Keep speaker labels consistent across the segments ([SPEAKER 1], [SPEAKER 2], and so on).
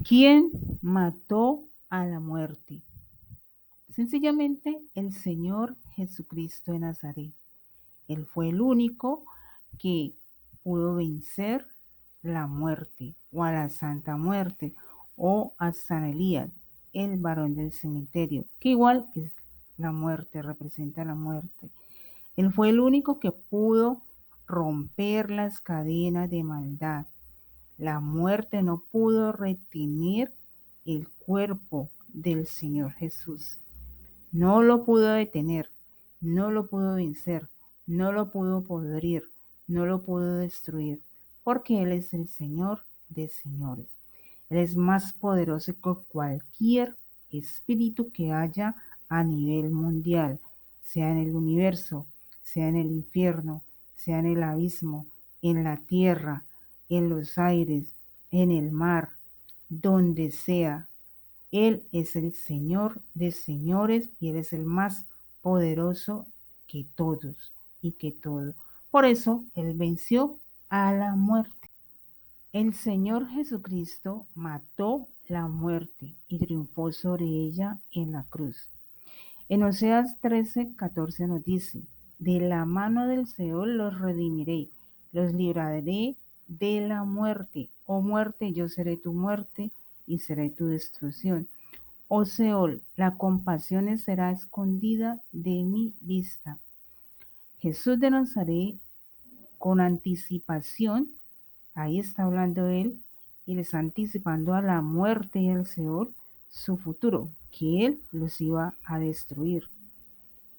[SPEAKER 1] ¿Quién mató a la muerte? Sencillamente el Señor Jesucristo de Nazaret. Él fue el único que pudo vencer la muerte o a la santa muerte o a San Elías, el varón del cementerio, que igual es la muerte, representa la muerte. Él fue el único que pudo romper las cadenas de maldad. La muerte no pudo retener el cuerpo del Señor Jesús. No lo pudo detener, no lo pudo vencer, no lo pudo podrir, no lo pudo destruir, porque Él es el Señor de señores. Él es más poderoso que cualquier espíritu que haya a nivel mundial, sea en el universo, sea en el infierno, sea en el abismo, en la tierra, en los aires, en el mar, donde sea. Él es el Señor de señores y Él es el más poderoso que todos y que todo. Por eso Él venció a la muerte. El Señor Jesucristo mató la muerte y triunfó sobre ella en la cruz. En Oseas 13:14 nos dice, de la mano del Seol los redimiré, los libraré de la muerte. Oh muerte, yo seré tu muerte y seré tu destrucción. Oh Seol, la compasión será escondida de mi vista. Jesús de Nazaret, con anticipación, ahí está hablando él, y les está anticipando a la muerte y al Seol su futuro, que él los iba a destruir.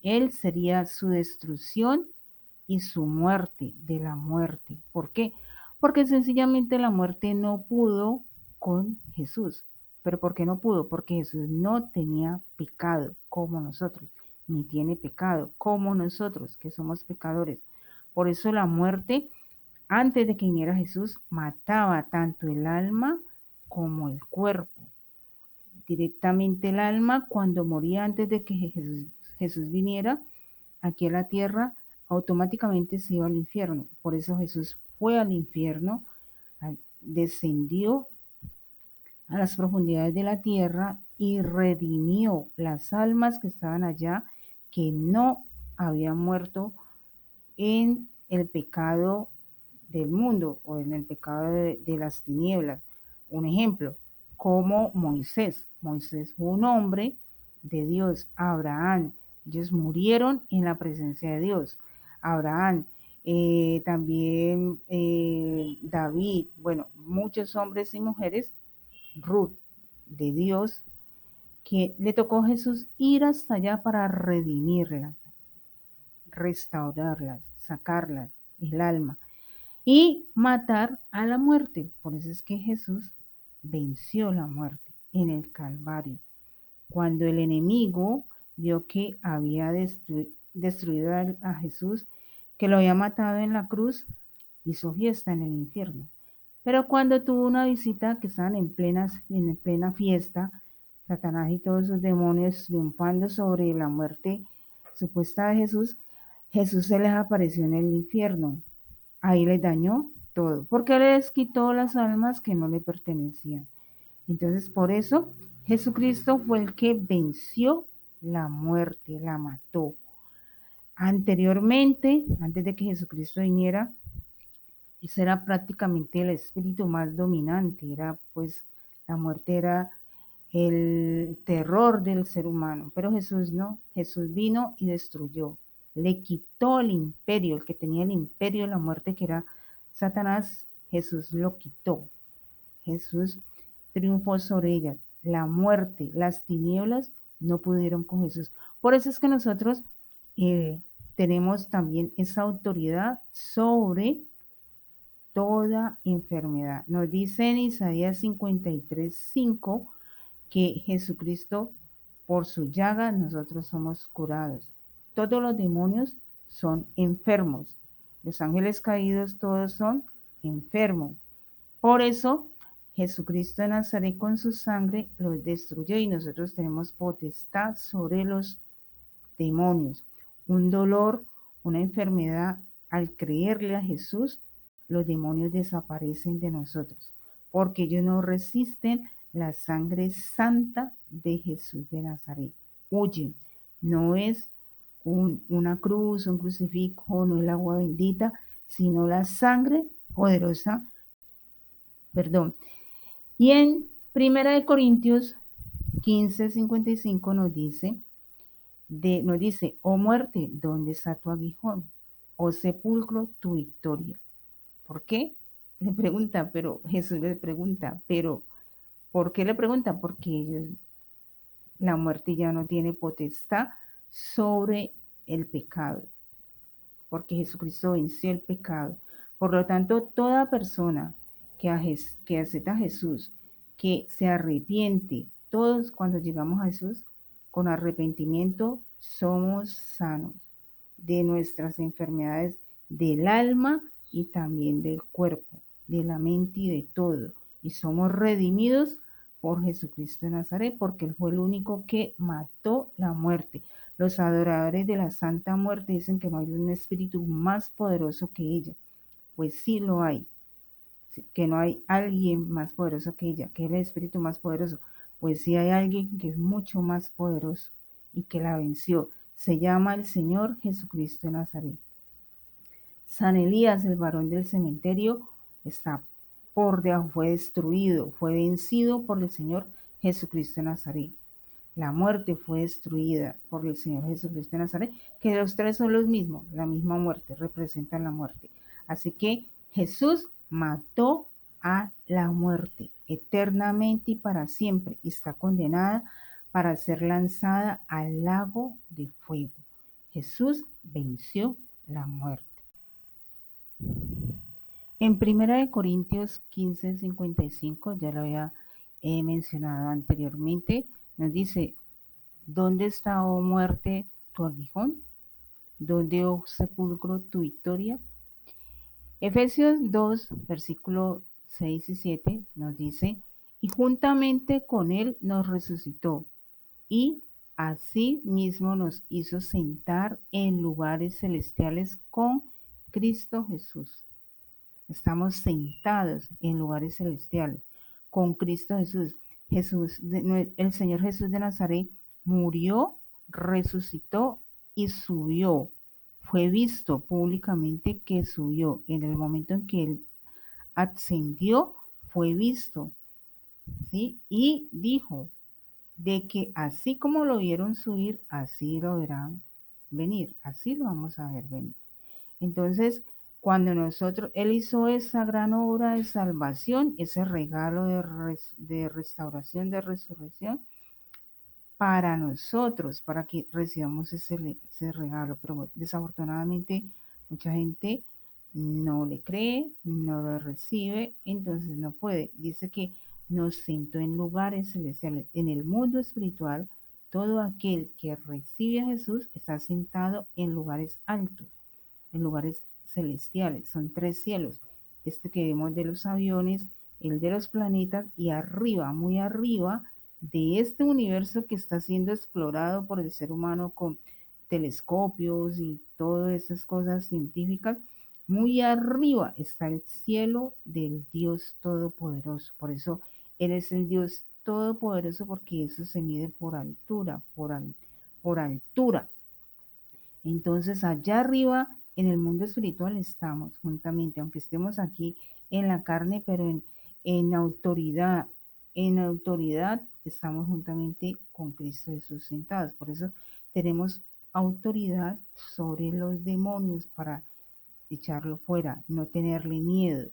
[SPEAKER 1] Él sería su destrucción y su muerte de la muerte. ¿Por qué? Porque sencillamente la muerte no pudo con Jesús. ¿Pero por qué no pudo? Porque Jesús no tenía pecado como nosotros, ni tiene pecado como nosotros, que somos pecadores. Por eso la muerte, antes de que viniera Jesús, mataba tanto el alma como el cuerpo. Directamente el alma, cuando moría antes de que Jesús viniera aquí a la tierra, automáticamente se iba al infierno. Por eso Jesús fue al infierno, descendió a las profundidades de la tierra y redimió las almas que estaban allá, que no habían muerto en el pecado del mundo o en el pecado de las tinieblas. Un ejemplo, como Moisés. Moisés fue un hombre de Dios, Abraham. Ellos murieron en la presencia de Dios. Abraham, también David, bueno, muchos hombres y mujeres, Ruth, de Dios, que le tocó a Jesús ir hasta allá para redimirlas, restaurarlas, sacarlas, el alma y matar a la muerte. Por eso es que Jesús venció la muerte en el Calvario. Cuando el enemigo vio que había destruido a Jesús, que lo había matado en la cruz, hizo fiesta en el infierno. Pero cuando tuvo una visita que estaban en plena fiesta, Satanás y todos sus demonios triunfando sobre la muerte supuesta de Jesús, Jesús se les apareció en el infierno. Ahí les dañó todo, porque les quitó las almas que no le pertenecían. Entonces, por eso Jesucristo fue el que venció la muerte, la mató. Anteriormente, antes de que Jesucristo viniera, ese era prácticamente el espíritu más dominante, era pues la muerte era el terror del ser humano, pero Jesús no, Jesús vino y destruyó, le quitó el imperio, el que tenía el imperio de la muerte que era Satanás, Jesús lo quitó, Jesús triunfó sobre ella, la muerte, las tinieblas no pudieron con Jesús. Por eso es que nosotros eh, tenemos también esa autoridad sobre toda enfermedad. Nos dice en Isaías 53:5 que Jesucristo, por su llaga, nosotros somos curados. Todos los demonios son enfermos. Los ángeles caídos, todos son enfermos. Por eso, Jesucristo de Nazaret con su sangre los destruyó y nosotros tenemos potestad sobre los demonios. Un dolor, una enfermedad, al creerle a Jesús, los demonios desaparecen de nosotros, porque ellos no resisten la sangre santa de Jesús de Nazaret. Huye, no es una cruz, un crucifijo, no el agua bendita, sino la sangre poderosa, perdón. Y en Primera de Corintios 15:55 nos dice, oh muerte, ¿dónde está tu aguijón? Oh sepulcro, tu victoria. ¿Por qué? Le pregunta, pero Jesús le pregunta, pero ¿por qué le pregunta? Porque la muerte ya no tiene potestad sobre el pecado, porque Jesucristo venció el pecado. Por lo tanto, toda persona que acepta a Jesús, que se arrepiente, todos cuando llegamos a Jesús, con arrepentimiento somos sanos de nuestras enfermedades del alma y también del cuerpo, de la mente y de todo. Y somos redimidos por Jesucristo de Nazaret, porque Él fue el único que mató la muerte. Los adoradores de la Santa Muerte dicen que no hay un espíritu más poderoso que ella. Pues sí lo hay, que no hay alguien más poderoso que ella, que es el espíritu más poderoso. Pues sí hay alguien que es mucho más poderoso y que la venció. Se llama el Señor Jesucristo de Nazaret. San Elías, el varón del cementerio, está por debajo, fue destruido, fue vencido por el Señor Jesucristo de Nazaret. La muerte fue destruida por el Señor Jesucristo de Nazaret, que los tres son los mismos, la misma muerte, representan la muerte. Así que Jesús mató a la muerte eternamente y para siempre, y está condenada para ser lanzada al lago de fuego. Jesús venció la muerte. En Primera de Corintios 15:55, ya lo había mencionado anteriormente, nos dice, ¿dónde está, oh muerte, tu aguijón? ¿Dónde, oh sepulcro, tu victoria? Efesios 2, versículos 6 y 7 nos dice, y juntamente con él nos resucitó y así mismo nos hizo sentar en lugares celestiales con Cristo Jesús. Estamos sentados en lugares celestiales con Cristo Jesús. El Señor Jesús de Nazaret murió, resucitó y subió. Fue visto públicamente que subió. En el momento en que él ascendió, fue visto, ¿sí? Y dijo de que así como lo vieron subir, así lo verán venir. Así lo vamos a ver venir. Entonces, cuando Él hizo esa gran obra de salvación, ese regalo de restauración, de resurrección, para nosotros, para que recibamos ese regalo. Pero desafortunadamente, mucha gente no le cree, no lo recibe, entonces no puede. Dice que nos sentó en lugares celestiales. En el mundo espiritual, todo aquel que recibe a Jesús está sentado en lugares altos, en lugares celestiales. Son tres cielos. Este que vemos de los aviones, el de los planetas y arriba, muy arriba de este universo que está siendo explorado por el ser humano con telescopios y todas esas cosas científicas. Muy arriba está el cielo del Dios Todopoderoso. Por eso Él es el Dios Todopoderoso, porque eso se mide por altura, por altura. Entonces, allá arriba, en el mundo espiritual, estamos juntamente, aunque estemos aquí en la carne, pero en autoridad, en autoridad estamos juntamente con Cristo Jesús sentados. Por eso tenemos autoridad sobre los demonios para echarlo fuera, no tenerle miedo.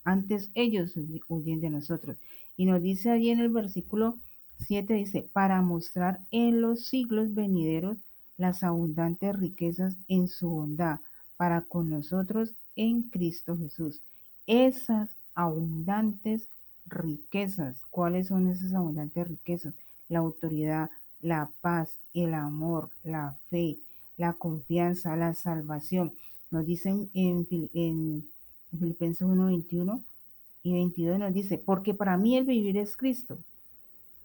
[SPEAKER 1] Antes ellos huyen de nosotros. Y nos dice allí en el versículo 7, dice, para mostrar en los siglos venideros las abundantes riquezas en su bondad para con nosotros en Cristo Jesús. Esas abundantes riquezas, ¿cuáles son esas abundantes riquezas? La autoridad, la paz, el amor, la fe, la confianza, la salvación. Nos dicen en Filipenses 1:21 y 22 nos dice, porque para mí el vivir es Cristo,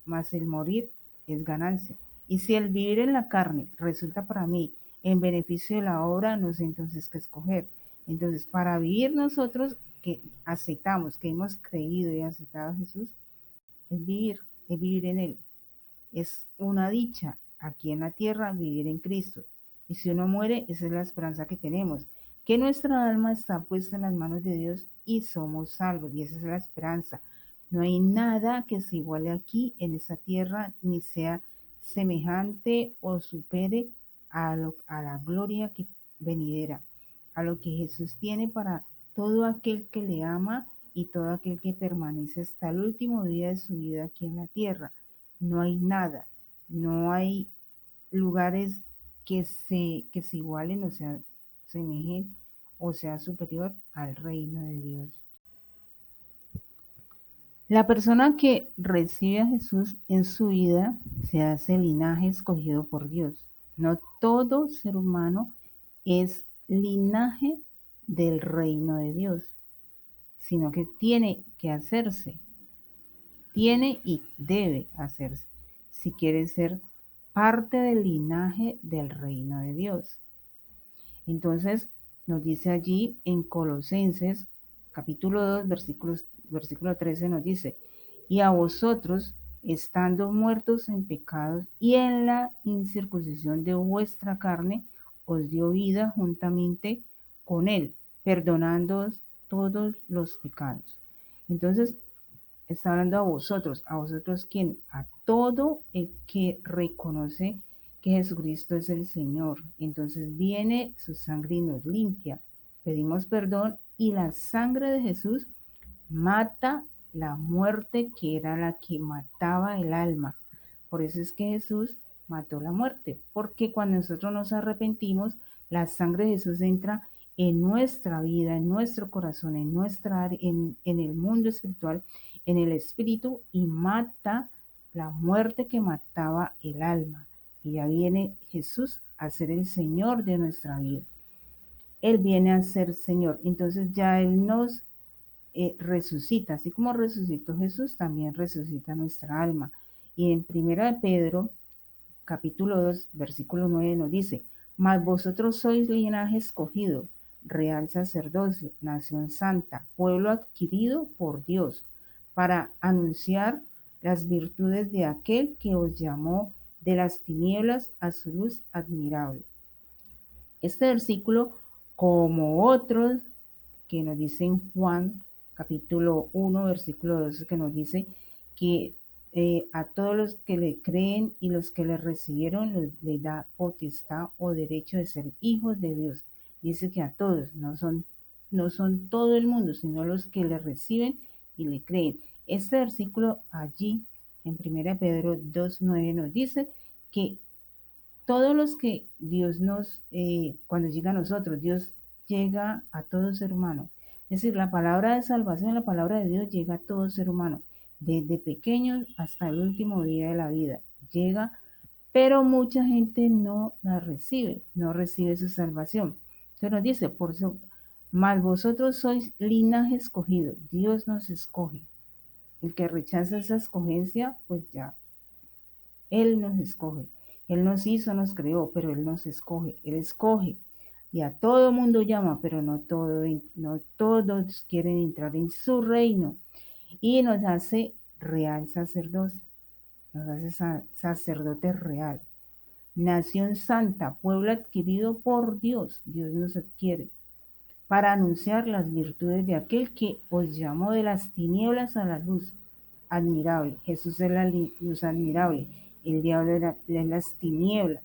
[SPEAKER 1] mas el morir es ganancia. Y si el vivir en la carne resulta para mí en beneficio de la obra, no sé entonces qué escoger. Entonces, para vivir nosotros que aceptamos, que hemos creído y aceptado a Jesús, es vivir en Él. Es una dicha aquí en la tierra vivir en Cristo. Y si uno muere, esa es la esperanza que tenemos, que nuestra alma está puesta en las manos de Dios y somos salvos. Y esa es la esperanza. No hay nada que se iguale aquí en esta tierra, ni sea semejante o supere a la gloria que venidera, a lo que Jesús tiene para todo aquel que le ama y todo aquel que permanece hasta el último día de su vida aquí en la tierra. No hay nada, no hay lugares que se igualen o sea, semejen o sea superior al reino de Dios. La persona que recibe a Jesús en su vida se hace linaje escogido por Dios. No todo ser humano es linaje del reino de Dios, sino que tiene que hacerse, tiene y debe hacerse, si quiere ser parte del linaje del reino de Dios. Entonces, nos dice allí en Colosenses capítulo 2, versículo 13, nos dice, y a vosotros, estando muertos en pecados y en la incircuncisión de vuestra carne, os dio vida juntamente con él, perdonándoos todos los pecados. Entonces, está hablando a vosotros quién, a todo el que reconoce que Jesucristo es el Señor. Entonces viene su sangre y nos limpia. Pedimos perdón y la sangre de Jesús mata la muerte que era la que mataba el alma. Por eso es que Jesús mató la muerte, porque cuando nosotros nos arrepentimos, la sangre de Jesús entra en nuestra vida, en nuestro corazón, en el mundo espiritual, en el espíritu y mata la muerte que mataba el alma. Y ya viene Jesús a ser el Señor de nuestra vida. Él viene a ser Señor. Entonces ya Él nos resucita, así como resucitó Jesús, también resucita nuestra alma. Y en primera de Pedro, capítulo 2, versículo 9 nos dice, mas vosotros sois linaje escogido, real sacerdocio, nación santa, pueblo adquirido por Dios, para anunciar las virtudes de aquel que os llamó de las tinieblas a su luz admirable. Este versículo, como otros que nos dice en Juan capítulo 1, versículo 12, que nos dice que a todos los que le creen y los que le recibieron le da potestad o derecho de ser hijos de Dios. Dice que a todos, no son todo el mundo, sino los que le reciben y le creen. Este versículo allí en 1 Pedro 2:9 nos dice que todos los que Dios cuando llega a nosotros, Dios llega a todo ser humano. Es decir, la palabra de salvación, la palabra de Dios llega a todo ser humano, desde pequeños hasta el último día de la vida. Llega, pero mucha gente no la recibe, no recibe su salvación. Entonces nos dice, por eso, mas vosotros sois linaje escogido, Dios nos escoge. El que rechaza esa escogencia, pues ya él nos escoge. Él nos hizo, nos creó, pero Él nos escoge. Él escoge. Y a todo mundo llama, pero no todos quieren entrar en su reino. Y nos hace real sacerdote. Nos hace sacerdote real. Nación santa, pueblo adquirido por Dios. Dios nos adquiere. Para anunciar las virtudes de aquel que os llamó de las tinieblas a la luz admirable. Jesús es la luz admirable. El diablo era las tinieblas.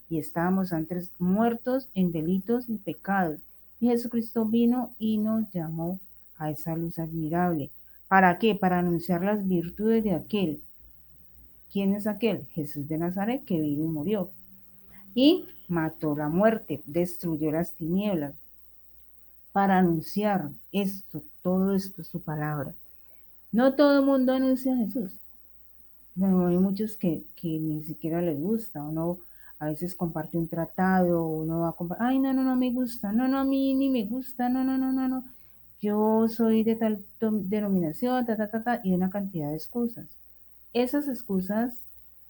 [SPEAKER 1] Y estábamos antes muertos en delitos y pecados. Y Jesucristo vino y nos llamó a esa luz admirable. ¿Para qué? Para anunciar las virtudes de aquel. ¿Quién es aquel? Jesús de Nazaret, que vino y murió. Y mató la muerte, destruyó las tinieblas. Para anunciar esto, todo esto, su palabra. No todo el mundo anuncia a Jesús. No, hay muchos que ni siquiera les gusta. Uno a veces comparte un tratado, uno va a compartir, ay, no, no, no me gusta, no, no, a mí ni me gusta, no, no, no, no, no. Yo soy de tal denominación, y una cantidad de excusas. Esas excusas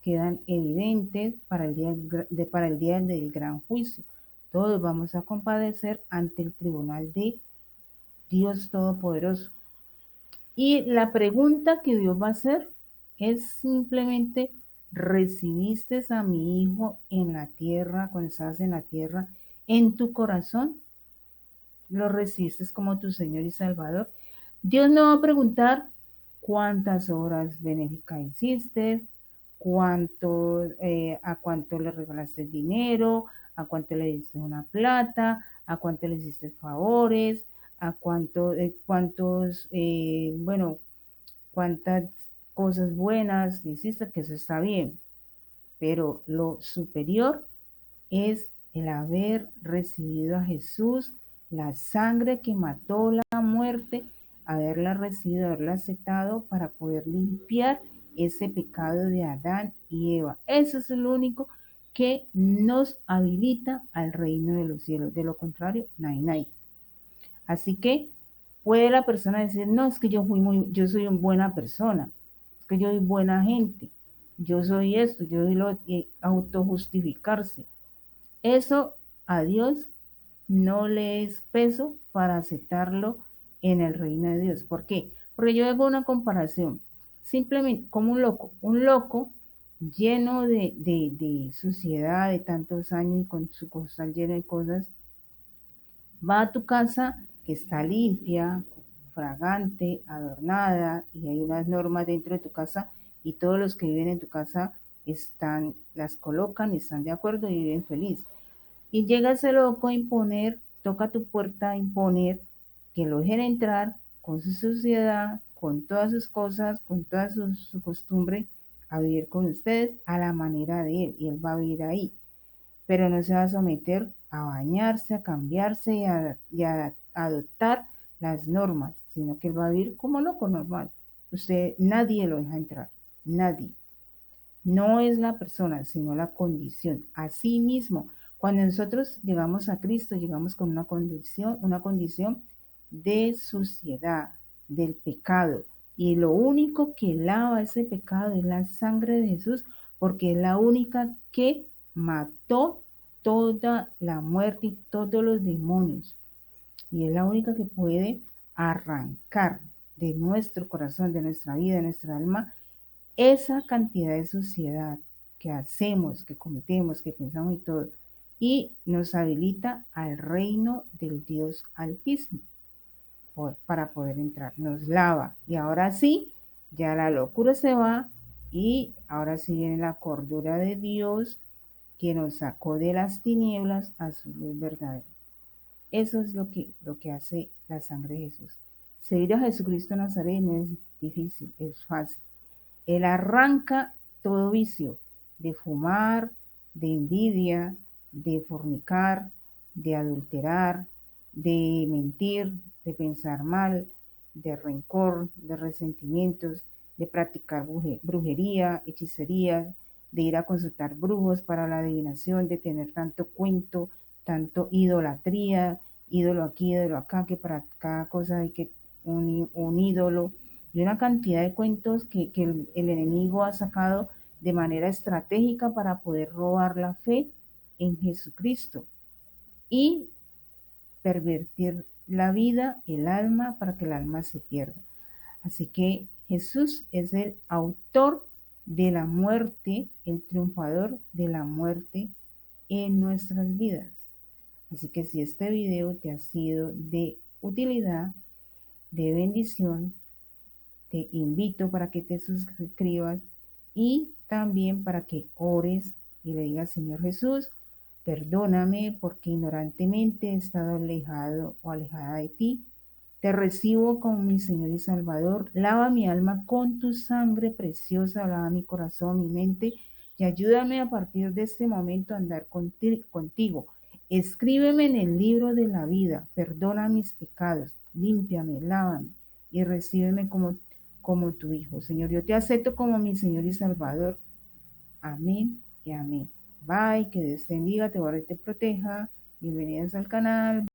[SPEAKER 1] quedan evidentes para el día del gran juicio. Todos vamos a compadecer ante el tribunal de Dios Todopoderoso. Y la pregunta que Dios va a hacer es simplemente recibiste a mi Hijo en la tierra, cuando estabas en la tierra, en tu corazón, lo recibiste como tu Señor y Salvador. Dios no va a preguntar cuántas obras benéficas hiciste, a cuánto le regalaste dinero, a cuánto le diste una plata, a cuánto le hiciste favores, a cuántas cosas buenas hiciste, que eso está bien, pero lo superior es el haber recibido a Jesús, la sangre que mató la muerte, haberla recibido, haberla aceptado para poder limpiar ese pecado de Adán y Eva. Eso es lo único que nos habilita al reino de los cielos. De lo contrario, no. Así que puede la persona decir, no, es que yo soy una buena persona, es que yo soy buena gente, yo soy esto, yo soy lo que autojustificarse. Eso a Dios no le es peso para aceptarlo en el reino de Dios. ¿Por qué? Porque yo hago una comparación, simplemente como un loco lleno de suciedad, de tantos años y con su costal lleno de cosas, va a tu casa que está limpia, fragante, adornada, y hay unas normas dentro de tu casa, y todos los que viven en tu casa las colocan, están de acuerdo y viven feliz. Y llega ese loco a imponer, toca tu puerta a imponer que lo dejen entrar con su suciedad, con todas sus cosas, con toda su costumbre, a vivir con ustedes a la manera de él, y él va a vivir ahí, pero no se va a someter a bañarse, a cambiarse y a adoptar las normas, sino que él va a vivir como loco normal. Nadie lo deja entrar, nadie. No es la persona, sino la condición. Así mismo, cuando nosotros llegamos a Cristo, llegamos con una condición de suciedad, del pecado. Y lo único que lava ese pecado es la sangre de Jesús, porque es la única que mató toda la muerte y todos los demonios. Y es la única que puede arrancar de nuestro corazón, de nuestra vida, de nuestra alma, esa cantidad de suciedad que hacemos, que cometemos, que pensamos y todo, y nos habilita al reino del Dios Altísimo para poder entrar. Nos lava y ahora sí, ya la locura se va y ahora sí viene la cordura de Dios que nos sacó de las tinieblas a su luz verdadera. Eso es lo que hace la sangre de Jesús. Seguir a Jesucristo Nazaret no es difícil, es fácil. Él arranca todo vicio de fumar, de envidia, de fornicar, de adulterar, de mentir, de pensar mal, de rencor, de resentimientos, de practicar brujería, hechicería, de ir a consultar brujos para la adivinación, de tener tanto cuento, tanto idolatría, ídolo aquí, ídolo acá, que para cada cosa hay que un ídolo, y una cantidad de cuentos que el enemigo ha sacado de manera estratégica para poder robar la fe en Jesucristo y pervertir la vida, el alma, para que el alma se pierda. Así que Jesús es el autor de la muerte, el triunfador de la muerte en nuestras vidas. Así que si este video te ha sido de utilidad, de bendición, te invito para que te suscribas y también para que ores y le digas, Señor Jesús, perdóname porque ignorantemente he estado alejado o alejada de ti. Te recibo como mi Señor y Salvador. Lava mi alma con tu sangre preciosa, lava mi corazón, mi mente y ayúdame a partir de este momento a andar contigo. Escríbeme en el libro de la vida, perdona mis pecados, límpiame, lávame y recíbeme como tu Hijo. Señor, yo te acepto como mi Señor y Salvador. Amén y amén. Bye, que Dios te bendiga, te guarde y te proteja. Bienvenidos al canal.